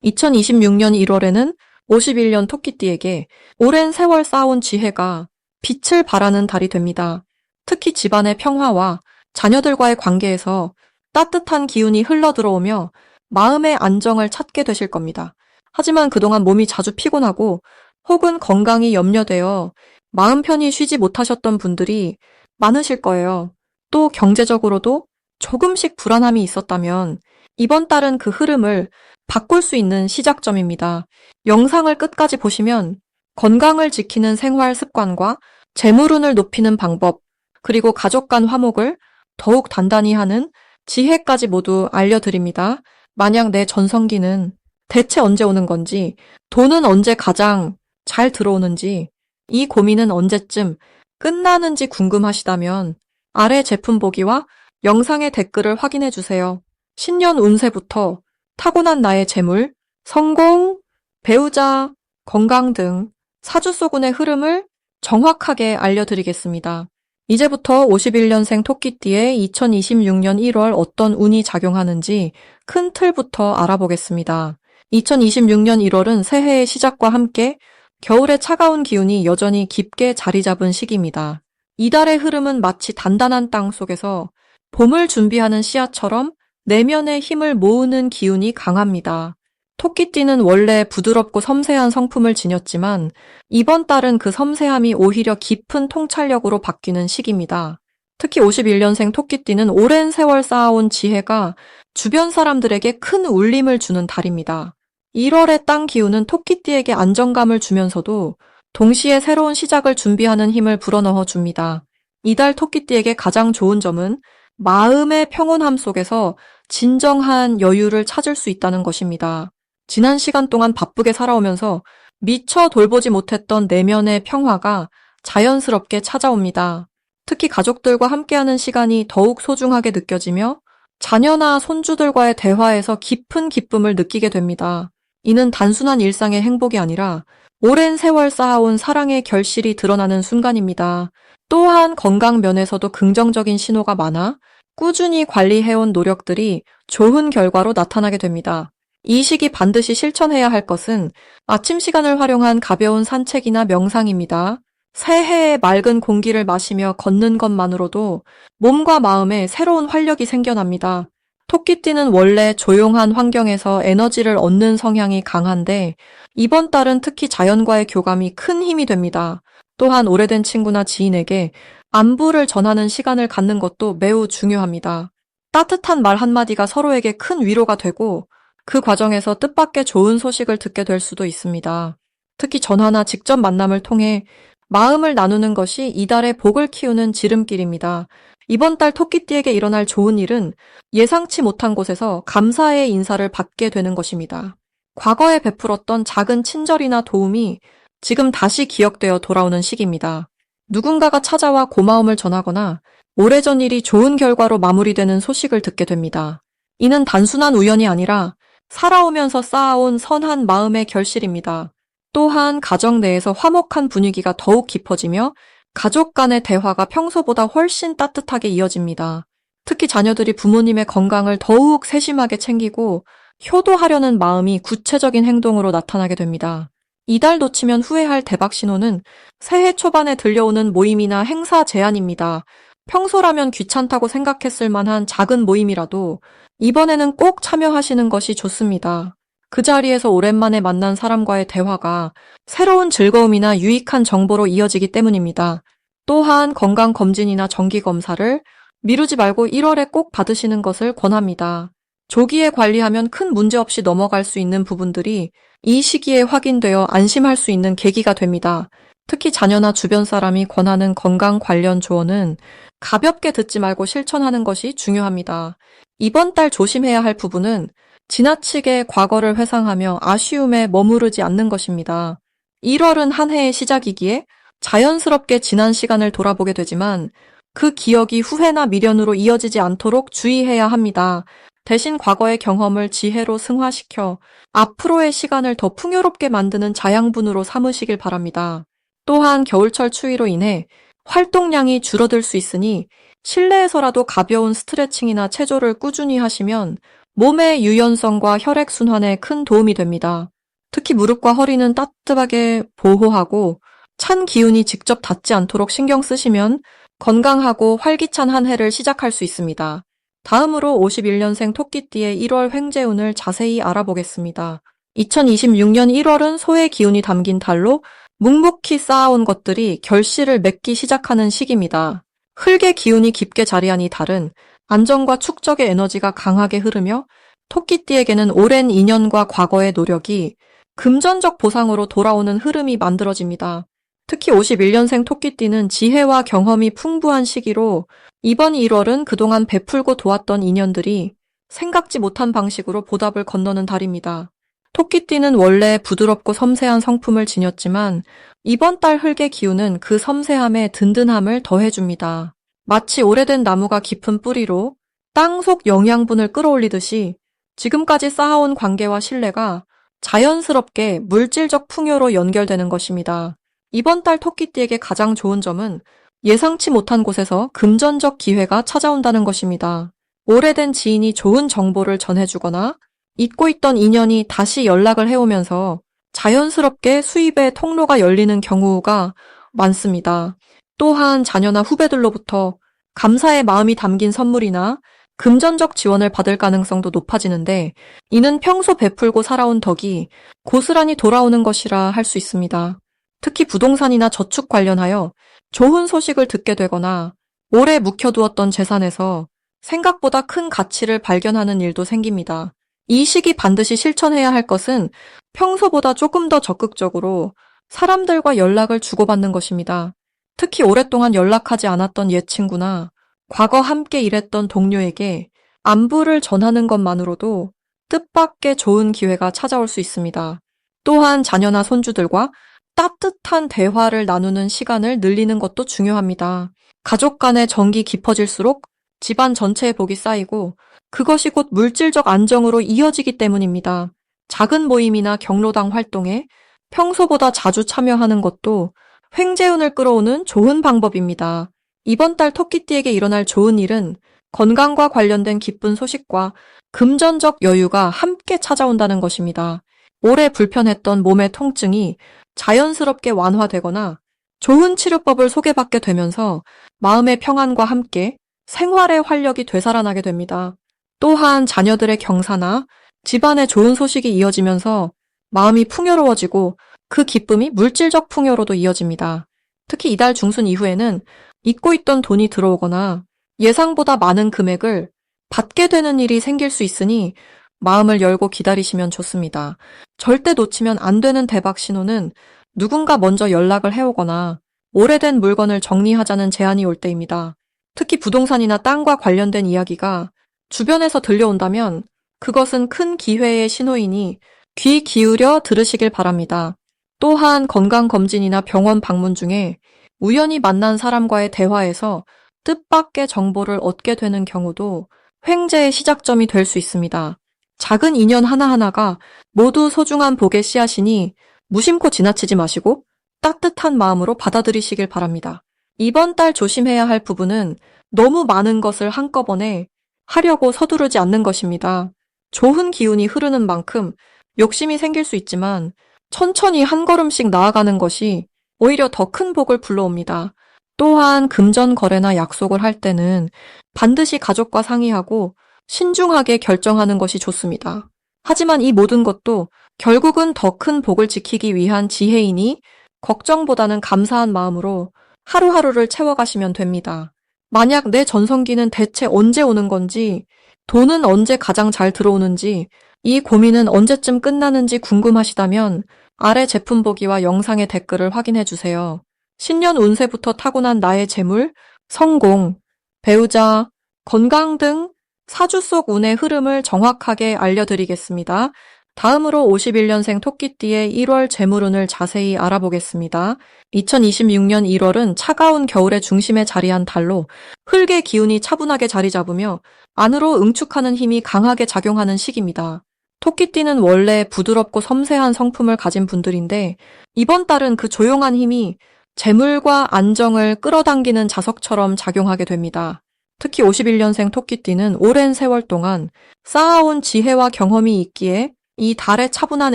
2026년 1월에는 51년 토끼띠에게 오랜 세월 쌓아온 지혜가 빛을 발하는 달이 됩니다. 특히 집안의 평화와 자녀들과의 관계에서 따뜻한 기운이 흘러들어오며 마음의 안정을 찾게 되실 겁니다. 하지만 그동안 몸이 자주 피곤하고 혹은 건강이 염려되어 마음 편히 쉬지 못하셨던 분들이 많으실 거예요. 또 경제적으로도 조금씩 불안함이 있었다면 이번 달은 그 흐름을 바꿀 수 있는 시작점입니다. 영상을 끝까지 보시면 건강을 지키는 생활 습관과 재물운을 높이는 방법, 그리고 가족 간 화목을 더욱 단단히 하는 지혜까지 모두 알려드립니다. 만약 내 전성기는 대체 언제 오는 건지, 돈은 언제 가장 잘 들어오는지, 이 고민은 언제쯤 끝나는지 궁금하시다면 아래 제품 보기와 영상의 댓글을 확인해 주세요. 신년 운세부터 타고난 나의 재물, 성공, 배우자, 건강 등 사주소군의 흐름을 정확하게 알려드리겠습니다. 이제부터 51년생 토끼띠에 2026년 1월 어떤 운이 작용하는지 큰 틀부터 알아보겠습니다. 2026년 1월은 새해의 시작과 함께 겨울의 차가운 기운이 여전히 깊게 자리 잡은 시기입니다. 이달의 흐름은 마치 단단한 땅 속에서 봄을 준비하는 씨앗처럼 내면의 힘을 모으는 기운이 강합니다. 토끼띠는 원래 부드럽고 섬세한 성품을 지녔지만 이번 달은 그 섬세함이 오히려 깊은 통찰력으로 바뀌는 시기입니다. 특히 51년생 토끼띠는 오랜 세월 쌓아온 지혜가 주변 사람들에게 큰 울림을 주는 달입니다. 1월의 땅 기운은 토끼띠에게 안정감을 주면서도 동시에 새로운 시작을 준비하는 힘을 불어넣어 줍니다. 이달 토끼띠에게 가장 좋은 점은 마음의 평온함 속에서 진정한 여유를 찾을 수 있다는 것입니다. 지난 시간 동안 바쁘게 살아오면서 미처 돌보지 못했던 내면의 평화가 자연스럽게 찾아옵니다. 특히 가족들과 함께하는 시간이 더욱 소중하게 느껴지며 자녀나 손주들과의 대화에서 깊은 기쁨을 느끼게 됩니다. 이는 단순한 일상의 행복이 아니라 오랜 세월 쌓아온 사랑의 결실이 드러나는 순간입니다. 또한 건강 면에서도 긍정적인 신호가 많아 꾸준히 관리해온 노력들이 좋은 결과로 나타나게 됩니다. 이 시기 반드시 실천해야 할 것은 아침 시간을 활용한 가벼운 산책이나 명상입니다. 새해의 맑은 공기를 마시며 걷는 것만으로도 몸과 마음에 새로운 활력이 생겨납니다. 토끼띠는 원래 조용한 환경에서 에너지를 얻는 성향이 강한데 이번 달은 특히 자연과의 교감이 큰 힘이 됩니다. 또한 오래된 친구나 지인에게 안부를 전하는 시간을 갖는 것도 매우 중요합니다. 따뜻한 말 한마디가 서로에게 큰 위로가 되고 그 과정에서 뜻밖의 좋은 소식을 듣게 될 수도 있습니다. 특히 전화나 직접 만남을 통해 마음을 나누는 것이 이달의 복을 키우는 지름길입니다. 이번 달 토끼띠에게 일어날 좋은 일은 예상치 못한 곳에서 감사의 인사를 받게 되는 것입니다. 과거에 베풀었던 작은 친절이나 도움이 지금 다시 기억되어 돌아오는 시기입니다. 누군가가 찾아와 고마움을 전하거나 오래전 일이 좋은 결과로 마무리되는 소식을 듣게 됩니다. 이는 단순한 우연이 아니라 살아오면서 쌓아온 선한 마음의 결실입니다. 또한 가정 내에서 화목한 분위기가 더욱 깊어지며 가족 간의 대화가 평소보다 훨씬 따뜻하게 이어집니다. 특히 자녀들이 부모님의 건강을 더욱 세심하게 챙기고 효도하려는 마음이 구체적인 행동으로 나타나게 됩니다. 이달 놓치면 후회할 대박 신호는 새해 초반에 들려오는 모임이나 행사 제안입니다. 평소라면 귀찮다고 생각했을 만한 작은 모임이라도 이번에는 꼭 참여하시는 것이 좋습니다. 그 자리에서 오랜만에 만난 사람과의 대화가 새로운 즐거움이나 유익한 정보로 이어지기 때문입니다. 또한 건강검진이나 정기검사를 미루지 말고 1월에 꼭 받으시는 것을 권합니다. 조기에 관리하면 큰 문제 없이 넘어갈 수 있는 부분들이 이 시기에 확인되어 안심할 수 있는 계기가 됩니다. 특히 자녀나 주변 사람이 권하는 건강 관련 조언은 가볍게 듣지 말고 실천하는 것이 중요합니다. 이번 달 조심해야 할 부분은 지나치게 과거를 회상하며 아쉬움에 머무르지 않는 것입니다. 1월은 한 해의 시작이기에 자연스럽게 지난 시간을 돌아보게 되지만 그 기억이 후회나 미련으로 이어지지 않도록 주의해야 합니다. 대신 과거의 경험을 지혜로 승화시켜 앞으로의 시간을 더 풍요롭게 만드는 자양분으로 삼으시길 바랍니다. 또한 겨울철 추위로 인해 활동량이 줄어들 수 있으니 실내에서라도 가벼운 스트레칭이나 체조를 꾸준히 하시면 몸의 유연성과 혈액순환에 큰 도움이 됩니다. 특히 무릎과 허리는 따뜻하게 보호하고 찬 기운이 직접 닿지 않도록 신경 쓰시면 건강하고 활기찬 한 해를 시작할 수 있습니다. 다음으로 51년생 토끼띠의 1월 횡재운을 자세히 알아보겠습니다. 2026년 1월은 소의 기운이 담긴 달로 묵묵히 쌓아온 것들이 결실을 맺기 시작하는 시기입니다. 흙의 기운이 깊게 자리한 이 달은 안정과 축적의 에너지가 강하게 흐르며 토끼띠에게는 오랜 인연과 과거의 노력이 금전적 보상으로 돌아오는 흐름이 만들어집니다. 특히 51년생 토끼띠는 지혜와 경험이 풍부한 시기로 이번 1월은 그동안 베풀고 도왔던 인연들이 생각지 못한 방식으로 보답을 건너는 달입니다. 토끼띠는 원래 부드럽고 섬세한 성품을 지녔지만 이번 달 흙의 기운은 그 섬세함에 든든함을 더해줍니다. 마치 오래된 나무가 깊은 뿌리로 땅속 영양분을 끌어올리듯이 지금까지 쌓아온 관계와 신뢰가 자연스럽게 물질적 풍요로 연결되는 것입니다. 이번 달 토끼띠에게 가장 좋은 점은 예상치 못한 곳에서 금전적 기회가 찾아온다는 것입니다. 오래된 지인이 좋은 정보를 전해주거나 잊고 있던 인연이 다시 연락을 해오면서 자연스럽게 수입의 통로가 열리는 경우가 많습니다. 또한 자녀나 후배들로부터 감사의 마음이 담긴 선물이나 금전적 지원을 받을 가능성도 높아지는데 이는 평소 베풀고 살아온 덕이 고스란히 돌아오는 것이라 할 수 있습니다. 특히 부동산이나 저축 관련하여 좋은 소식을 듣게 되거나 오래 묵혀두었던 재산에서 생각보다 큰 가치를 발견하는 일도 생깁니다. 이 시기 반드시 실천해야 할 것은 평소보다 조금 더 적극적으로 사람들과 연락을 주고받는 것입니다. 특히 오랫동안 연락하지 않았던 옛 친구나 과거 함께 일했던 동료에게 안부를 전하는 것만으로도 뜻밖의 좋은 기회가 찾아올 수 있습니다. 또한 자녀나 손주들과 따뜻한 대화를 나누는 시간을 늘리는 것도 중요합니다. 가족 간의 정이 깊어질수록 집안 전체의 복이 쌓이고 그것이 곧 물질적 안정으로 이어지기 때문입니다. 작은 모임이나 경로당 활동에 평소보다 자주 참여하는 것도 횡재운을 끌어오는 좋은 방법입니다. 이번 달 토끼띠에게 일어날 좋은 일은 건강과 관련된 기쁜 소식과 금전적 여유가 함께 찾아온다는 것입니다. 오래 불편했던 몸의 통증이 자연스럽게 완화되거나 좋은 치료법을 소개받게 되면서 마음의 평안과 함께 생활의 활력이 되살아나게 됩니다. 또한 자녀들의 경사나 집안의 좋은 소식이 이어지면서 마음이 풍요로워지고 그 기쁨이 물질적 풍요로도 이어집니다. 특히 이달 중순 이후에는 잊고 있던 돈이 들어오거나 예상보다 많은 금액을 받게 되는 일이 생길 수 있으니 마음을 열고 기다리시면 좋습니다. 절대 놓치면 안 되는 대박 신호는 누군가 먼저 연락을 해오거나 오래된 물건을 정리하자는 제안이 올 때입니다. 특히 부동산이나 땅과 관련된 이야기가 주변에서 들려온다면 그것은 큰 기회의 신호이니 귀 기울여 들으시길 바랍니다. 또한 건강검진이나 병원 방문 중에 우연히 만난 사람과의 대화에서 뜻밖의 정보를 얻게 되는 경우도 횡재의 시작점이 될 수 있습니다. 작은 인연 하나하나가 모두 소중한 복의 씨앗이니 무심코 지나치지 마시고 따뜻한 마음으로 받아들이시길 바랍니다. 이번 달 조심해야 할 부분은 너무 많은 것을 한꺼번에 하려고 서두르지 않는 것입니다. 좋은 기운이 흐르는 만큼 욕심이 생길 수 있지만 천천히 한 걸음씩 나아가는 것이 오히려 더 큰 복을 불러옵니다. 또한 금전 거래나 약속을 할 때는 반드시 가족과 상의하고 신중하게 결정하는 것이 좋습니다. 하지만 이 모든 것도 결국은 더 큰 복을 지키기 위한 지혜이니 걱정보다는 감사한 마음으로 하루하루를 채워가시면 됩니다. 만약 내 전성기는 대체 언제 오는 건지, 돈은 언제 가장 잘 들어오는지, 이 고민은 언제쯤 끝나는지 궁금하시다면 아래 제품 보기와 영상의 댓글을 확인해 주세요. 신년 운세부터 타고난 나의 재물, 성공, 배우자, 건강 등 사주 속 운의 흐름을 정확하게 알려드리겠습니다. 다음으로 51년생 토끼띠의 1월 재물운을 자세히 알아보겠습니다. 2026년 1월은 차가운 겨울의 중심에 자리한 달로 흙의 기운이 차분하게 자리 잡으며 안으로 응축하는 힘이 강하게 작용하는 시기입니다. 토끼띠는 원래 부드럽고 섬세한 성품을 가진 분들인데 이번 달은 그 조용한 힘이 재물과 안정을 끌어당기는 자석처럼 작용하게 됩니다. 특히 51년생 토끼띠는 오랜 세월 동안 쌓아온 지혜와 경험이 있기에 이 달의 차분한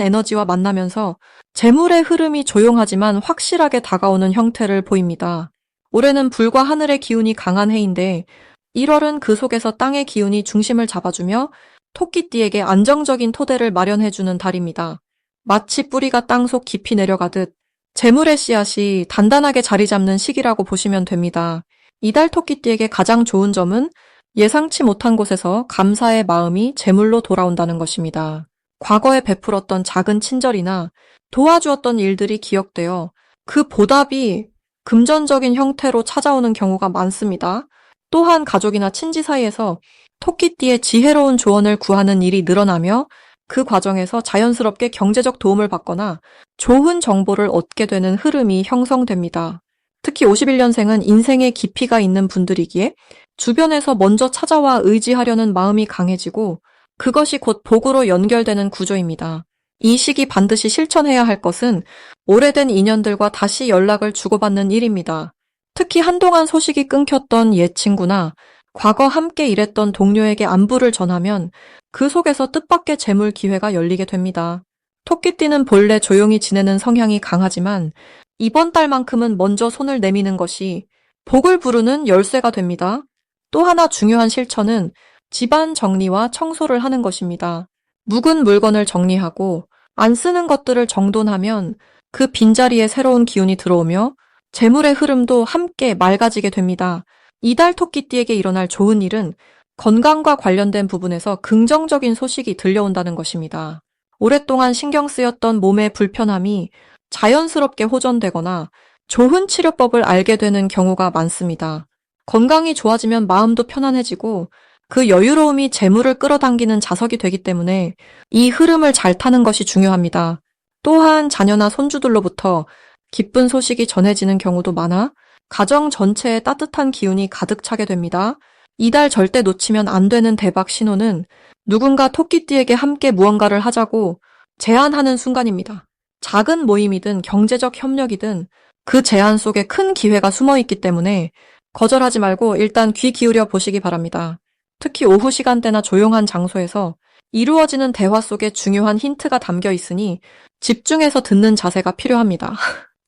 에너지와 만나면서 재물의 흐름이 조용하지만 확실하게 다가오는 형태를 보입니다. 올해는 불과 하늘의 기운이 강한 해인데 1월은 그 속에서 땅의 기운이 중심을 잡아주며 토끼띠에게 안정적인 토대를 마련해주는 달입니다. 마치 뿌리가 땅속 깊이 내려가듯 재물의 씨앗이 단단하게 자리 잡는 시기라고 보시면 됩니다. 이달 토끼띠에게 가장 좋은 점은 예상치 못한 곳에서 감사의 마음이 재물로 돌아온다는 것입니다. 과거에 베풀었던 작은 친절이나 도와주었던 일들이 기억되어 그 보답이 금전적인 형태로 찾아오는 경우가 많습니다. 또한 가족이나 친지 사이에서 토끼띠의 지혜로운 조언을 구하는 일이 늘어나며 그 과정에서 자연스럽게 경제적 도움을 받거나 좋은 정보를 얻게 되는 흐름이 형성됩니다. 특히 51년생은 인생에 깊이가 있는 분들이기에 주변에서 먼저 찾아와 의지하려는 마음이 강해지고 그것이 곧 복으로 연결되는 구조입니다. 이 시기 반드시 실천해야 할 것은 오래된 인연들과 다시 연락을 주고받는 일입니다. 특히 한동안 소식이 끊겼던 옛 친구나 과거 함께 일했던 동료에게 안부를 전하면 그 속에서 뜻밖의 재물 기회가 열리게 됩니다. 토끼띠는 본래 조용히 지내는 성향이 강하지만 이번 달만큼은 먼저 손을 내미는 것이 복을 부르는 열쇠가 됩니다. 또 하나 중요한 실천은 집안 정리와 청소를 하는 것입니다. 묵은 물건을 정리하고 안 쓰는 것들을 정돈하면 그 빈자리에 새로운 기운이 들어오며 재물의 흐름도 함께 맑아지게 됩니다. 이달 토끼띠에게 일어날 좋은 일은 건강과 관련된 부분에서 긍정적인 소식이 들려온다는 것입니다. 오랫동안 신경 쓰였던 몸의 불편함이 자연스럽게 호전되거나 좋은 치료법을 알게 되는 경우가 많습니다. 건강이 좋아지면 마음도 편안해지고 그 여유로움이 재물을 끌어당기는 자석이 되기 때문에 이 흐름을 잘 타는 것이 중요합니다. 또한 자녀나 손주들로부터 기쁜 소식이 전해지는 경우도 많아 가정 전체에 따뜻한 기운이 가득 차게 됩니다. 이달 절대 놓치면 안 되는 대박 신호는 누군가 토끼띠에게 함께 무언가를 하자고 제안하는 순간입니다. 작은 모임이든 경제적 협력이든 그 제안 속에 큰 기회가 숨어 있기 때문에 거절하지 말고 일단 귀 기울여 보시기 바랍니다. 특히 오후 시간대나 조용한 장소에서 이루어지는 대화 속에 중요한 힌트가 담겨 있으니 집중해서 듣는 자세가 필요합니다.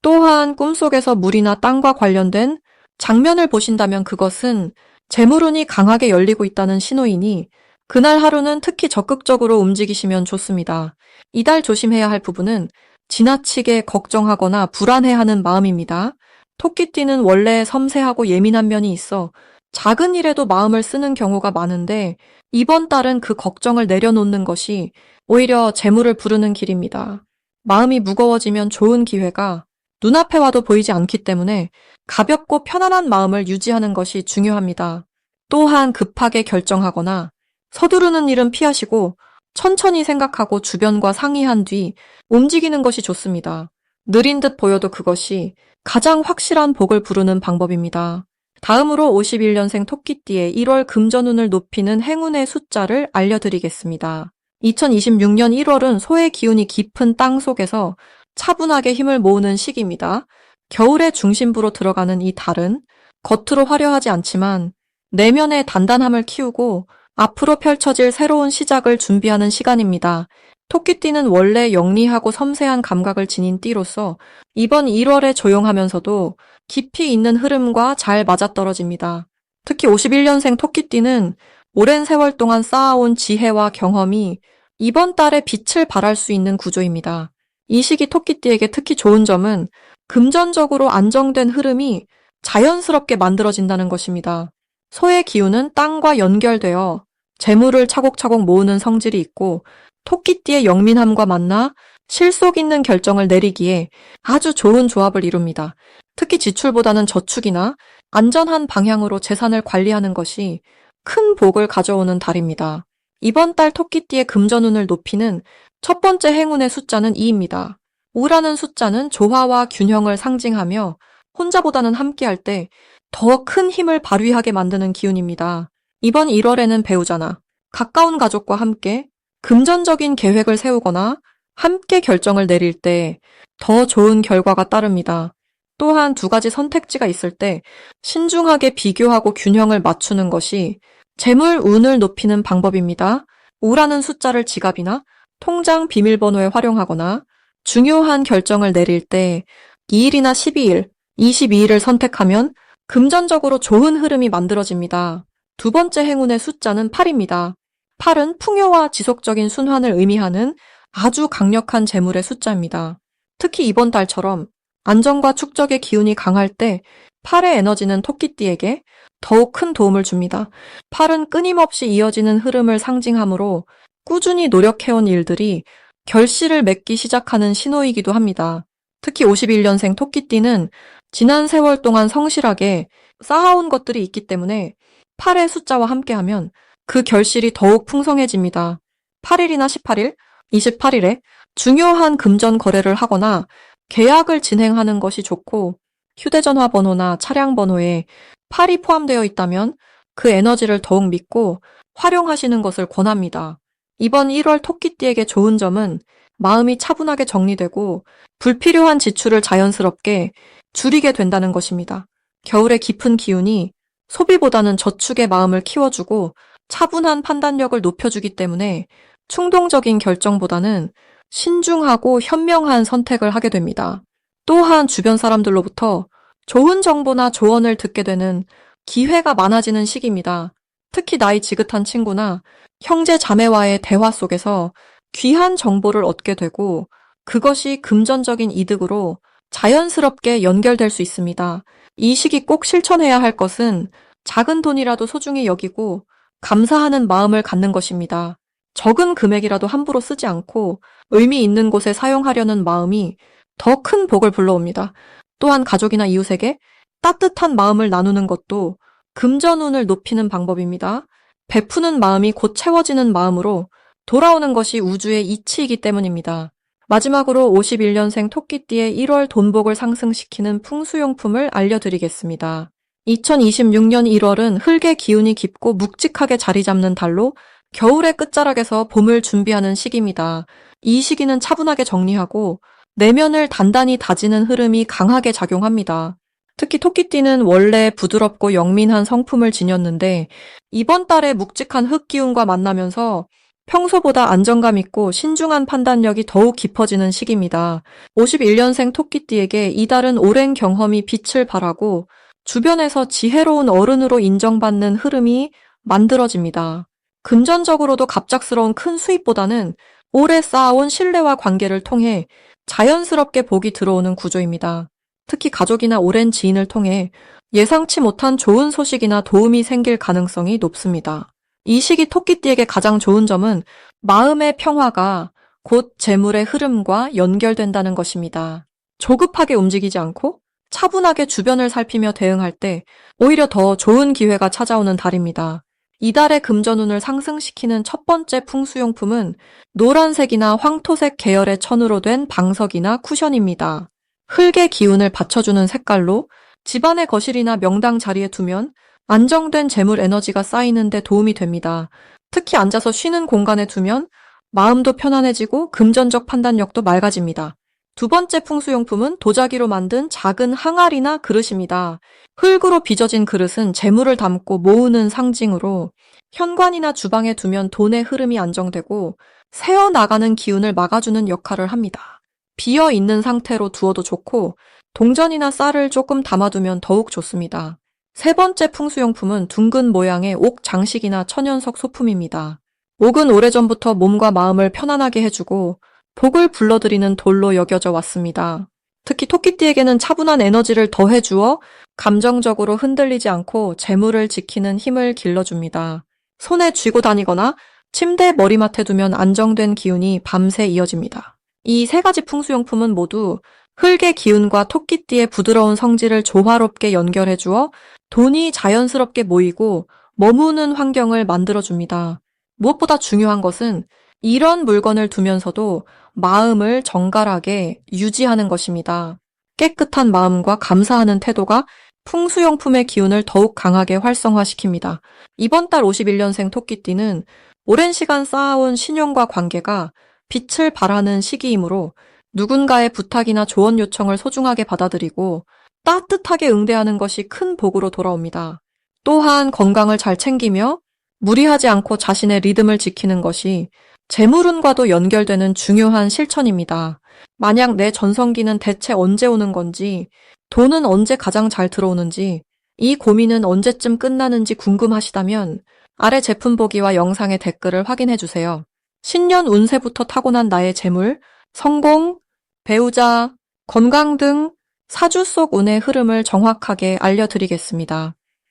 또한 꿈속에서 물이나 땅과 관련된 장면을 보신다면 그것은 재물운이 강하게 열리고 있다는 신호이니 그날 하루는 특히 적극적으로 움직이시면 좋습니다. 이달 조심해야 할 부분은 지나치게 걱정하거나 불안해하는 마음입니다. 토끼띠는 원래 섬세하고 예민한 면이 있어 작은 일에도 마음을 쓰는 경우가 많은데 이번 달은 그 걱정을 내려놓는 것이 오히려 재물을 부르는 길입니다. 마음이 무거워지면 좋은 기회가 눈앞에 와도 보이지 않기 때문에 가볍고 편안한 마음을 유지하는 것이 중요합니다. 또한 급하게 결정하거나 서두르는 일은 피하시고 천천히 생각하고 주변과 상의한 뒤 움직이는 것이 좋습니다. 느린 듯 보여도 그것이 가장 확실한 복을 부르는 방법입니다. 다음으로 51년생 토끼띠의 1월 금전운을 높이는 행운의 숫자를 알려드리겠습니다. 2026년 1월은 소의 기운이 깊은 땅 속에서 차분하게 힘을 모으는 시기입니다. 겨울의 중심부로 들어가는 이 달은 겉으로 화려하지 않지만 내면의 단단함을 키우고 앞으로 펼쳐질 새로운 시작을 준비하는 시간입니다. 토끼띠는 원래 영리하고 섬세한 감각을 지닌 띠로서 이번 1월에 조용하면서도 깊이 있는 흐름과 잘 맞아떨어집니다. 특히 51년생 토끼띠는 오랜 세월 동안 쌓아온 지혜와 경험이 이번 달에 빛을 발할 수 있는 구조입니다. 이 시기 토끼띠에게 특히 좋은 점은 금전적으로 안정된 흐름이 자연스럽게 만들어진다는 것입니다. 소의 기운은 땅과 연결되어 재물을 차곡차곡 모으는 성질이 있고 토끼띠의 영민함과 만나 실속 있는 결정을 내리기에 아주 좋은 조합을 이룹니다. 특히 지출보다는 저축이나 안전한 방향으로 재산을 관리하는 것이 큰 복을 가져오는 달입니다. 이번 달 토끼띠의 금전운을 높이는 첫 번째 행운의 숫자는 2입니다. 5라는 숫자는 조화와 균형을 상징하며 혼자보다는 함께할 때 더 큰 힘을 발휘하게 만드는 기운입니다. 이번 1월에는 배우자나 가까운 가족과 함께 금전적인 계획을 세우거나 함께 결정을 내릴 때 더 좋은 결과가 따릅니다. 또한 두 가지 선택지가 있을 때 신중하게 비교하고 균형을 맞추는 것이 재물 운을 높이는 방법입니다. 5라는 숫자를 지갑이나 통장 비밀번호에 활용하거나 중요한 결정을 내릴 때 2일이나 12일, 22일을 선택하면 금전적으로 좋은 흐름이 만들어집니다. 두 번째 행운의 숫자는 8입니다. 8은 풍요와 지속적인 순환을 의미하는 아주 강력한 재물의 숫자입니다. 특히 이번 달처럼 안정과 축적의 기운이 강할 때 8의 에너지는 토끼띠에게 더욱 큰 도움을 줍니다. 8은 끊임없이 이어지는 흐름을 상징하므로 꾸준히 노력해온 일들이 결실을 맺기 시작하는 신호이기도 합니다. 특히 51년생 토끼띠는 지난 세월 동안 성실하게 쌓아온 것들이 있기 때문에 8의 숫자와 함께하면 그 결실이 더욱 풍성해집니다. 8일이나 18일, 28일에 중요한 금전 거래를 하거나 계약을 진행하는 것이 좋고 휴대전화 번호나 차량 번호에 8이 포함되어 있다면 그 에너지를 더욱 믿고 활용하시는 것을 권합니다. 이번 1월 토끼띠에게 좋은 점은 마음이 차분하게 정리되고 불필요한 지출을 자연스럽게 줄이게 된다는 것입니다. 겨울의 깊은 기운이 소비보다는 저축의 마음을 키워주고 차분한 판단력을 높여주기 때문에 충동적인 결정보다는 신중하고 현명한 선택을 하게 됩니다. 또한 주변 사람들로부터 좋은 정보나 조언을 듣게 되는 기회가 많아지는 시기입니다. 특히 나이 지긋한 친구나 형제 자매와의 대화 속에서 귀한 정보를 얻게 되고 그것이 금전적인 이득으로 자연스럽게 연결될 수 있습니다. 이 시기 꼭 실천해야 할 것은 작은 돈이라도 소중히 여기고 감사하는 마음을 갖는 것입니다. 적은 금액이라도 함부로 쓰지 않고 의미 있는 곳에 사용하려는 마음이 더 큰 복을 불러옵니다. 또한 가족이나 이웃에게 따뜻한 마음을 나누는 것도 금전운을 높이는 방법입니다. 베푸는 마음이 곧 채워지는 마음으로 돌아오는 것이 우주의 이치이기 때문입니다. 마지막으로 51년생 토끼띠의 1월 돈복을 상승시키는 풍수용품을 알려드리겠습니다. 2026년 1월은 흙의 기운이 깊고 묵직하게 자리 잡는 달로 겨울의 끝자락에서 봄을 준비하는 시기입니다. 이 시기는 차분하게 정리하고 내면을 단단히 다지는 흐름이 강하게 작용합니다. 특히 토끼띠는 원래 부드럽고 영민한 성품을 지녔는데 이번 달에 묵직한 흙 기운과 만나면서 평소보다 안정감 있고 신중한 판단력이 더욱 깊어지는 시기입니다. 51년생 토끼띠에게 이달은 오랜 경험이 빛을 발하고 주변에서 지혜로운 어른으로 인정받는 흐름이 만들어집니다. 금전적으로도 갑작스러운 큰 수입보다는 오래 쌓아온 신뢰와 관계를 통해 자연스럽게 복이 들어오는 구조입니다. 특히 가족이나 오랜 지인을 통해 예상치 못한 좋은 소식이나 도움이 생길 가능성이 높습니다. 이 시기 토끼띠에게 가장 좋은 점은 마음의 평화가 곧 재물의 흐름과 연결된다는 것입니다. 조급하게 움직이지 않고 차분하게 주변을 살피며 대응할 때 오히려 더 좋은 기회가 찾아오는 달입니다. 이달의 금전운을 상승시키는 첫 번째 풍수용품은 노란색이나 황토색 계열의 천으로 된 방석이나 쿠션입니다. 흙의 기운을 받쳐주는 색깔로 집안의 거실이나 명당 자리에 두면 안정된 재물 에너지가 쌓이는 데 도움이 됩니다. 특히 앉아서 쉬는 공간에 두면 마음도 편안해지고 금전적 판단력도 맑아집니다. 두 번째 풍수용품은 도자기로 만든 작은 항아리나 그릇입니다. 흙으로 빚어진 그릇은 재물을 담고 모으는 상징으로 현관이나 주방에 두면 돈의 흐름이 안정되고 새어나가는 기운을 막아주는 역할을 합니다. 비어 있는 상태로 두어도 좋고 동전이나 쌀을 조금 담아두면 더욱 좋습니다. 세 번째 풍수용품은 둥근 모양의 옥 장식이나 천연석 소품입니다. 옥은 오래전부터 몸과 마음을 편안하게 해주고 복을 불러들이는 돌로 여겨져 왔습니다. 특히 토끼띠에게는 차분한 에너지를 더해주어 감정적으로 흔들리지 않고 재물을 지키는 힘을 길러줍니다. 손에 쥐고 다니거나 침대 머리맡에 두면 안정된 기운이 밤새 이어집니다. 이 세 가지 풍수용품은 모두 흙의 기운과 토끼띠의 부드러운 성질을 조화롭게 연결해주어 돈이 자연스럽게 모이고 머무는 환경을 만들어줍니다. 무엇보다 중요한 것은 이런 물건을 두면서도 마음을 정갈하게 유지하는 것입니다. 깨끗한 마음과 감사하는 태도가 풍수용품의 기운을 더욱 강하게 활성화시킵니다. 이번 달 51년생 토끼띠는 오랜 시간 쌓아온 신용과 관계가 빛을 발하는 시기이므로 누군가의 부탁이나 조언 요청을 소중하게 받아들이고 따뜻하게 응대하는 것이 큰 복으로 돌아옵니다. 또한 건강을 잘 챙기며 무리하지 않고 자신의 리듬을 지키는 것이 재물운과도 연결되는 중요한 실천입니다. 만약 내 전성기는 대체 언제 오는 건지, 돈은 언제 가장 잘 들어오는지, 이 고민은 언제쯤 끝나는지 궁금하시다면 아래 제품 보기와 영상의 댓글을 확인해 주세요. 신년 운세부터 타고난 나의 재물, 성공, 배우자, 건강 등 사주 속 운의 흐름을 정확하게 알려드리겠습니다.